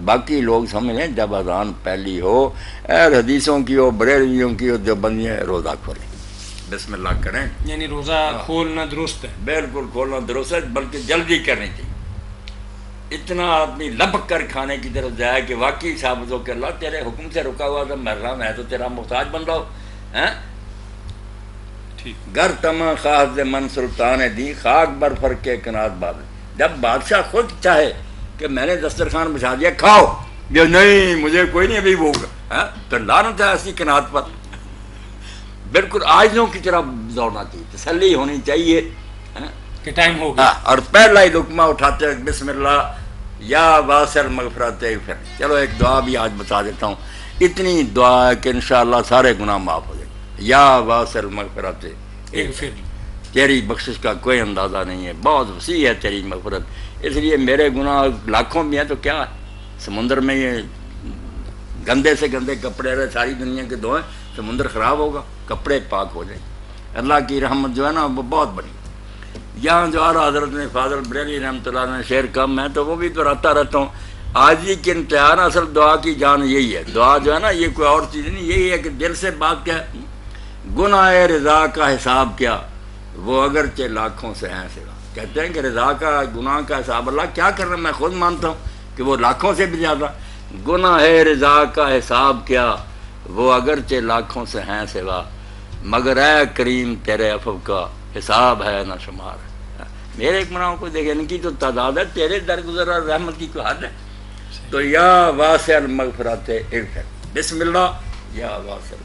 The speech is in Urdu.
باقی لوگ سمجھ لیں جب اذان پہلی ہو، اہل حدیثوں کی ہو، بریلویوں کی ہو، دیوبندیوں روزہ کھولیں، بسم اللہ کریں، یعنی روزہ کھولنا درست ہے؟ بالکل کھولنا درست ہے، بلکہ جلدی کرنی چاہیے۔ اتنا آدمی لپک کر کھانے کی طرف جائے کہ واقعی ثابت ہو کہ اللہ تیرے حکم سے رکا ہوا تھا، مر رہا میں تو تیرا محتاج بن رہا ہوں، گر تمام خاص من سلطان دی خاک بر فر کے کنات باد۔ جب بادشاہ خود چاہے کہ میں نے دسترخوان بچھا دیا کھاؤ، یہ نہیں مجھے کوئی نہیں ابھی ہوگا، تو لعنت ہے ایسی کنات پر۔ بالکل عاجزوں کی طرح دوڑنا چاہیے، تسلی ہونی چاہیے کہ ٹائم ہو گیا، اور پہلا ہی لقمہ اٹھاتے ہیں بسم اللہ یا واسع مغفرت اغفر۔ چلو ایک دعا بھی آج بتا دیتا ہوں، اتنی دعا ہے کہ انشاءاللہ سارے گناہ معاف ہو جائیں۔ یا واسع مغفرت اغفر، تیری بخشش کا کوئی اندازہ نہیں ہے، بہت وسیع ہے تیری مغفرت، اس لیے میرے گناہ لاکھوں بھی ہیں تو کیا ہے، سمندر میں یہ گندے سے گندے کپڑے رہے ساری دنیا کے دھوئیں، سمندر خراب ہوگا، کپڑے پاک ہو جائیں۔ اللہ کی رحمت جو ہے نا وہ بہت بڑی۔ یہاں جو اعلیٰ حضرت نے فاضل بریلوی رحمۃ اللہ نے شعر کم ہے تو وہ بھی دہراتا رہتا ہوں، عاجزی کے امتحان اصل دعا کی جان یہی ہے۔ دعا جو ہے نا یہ کوئی اور چیز نہیں، یہی ہے کہ دل سے بات کیا، گناہ رضا کا حساب کیا وہ اگرچہ لاکھوں سے ہیں سوا۔ کہتے ہیں کہ رضا کا گناہ کا حساب اللہ کیا کر رہا ہے، میں خود مانتا ہوں کہ وہ لاکھوں سے بھی زیادہ۔ گناہ رضا کا حساب کیا وہ اگرچہ لاکھوں سے ہیں سوا، مگر اے کریم تیرے عفو کا حساب ہے نہ شمار۔ میرے گناہوں کو دیکھیں ان کی تو تعداد ہے، تیرے درگزر اور رحمت کی کوئی حد ہے۔ تو یا واسع المغفرات اغفر، بسم اللہ یا واسع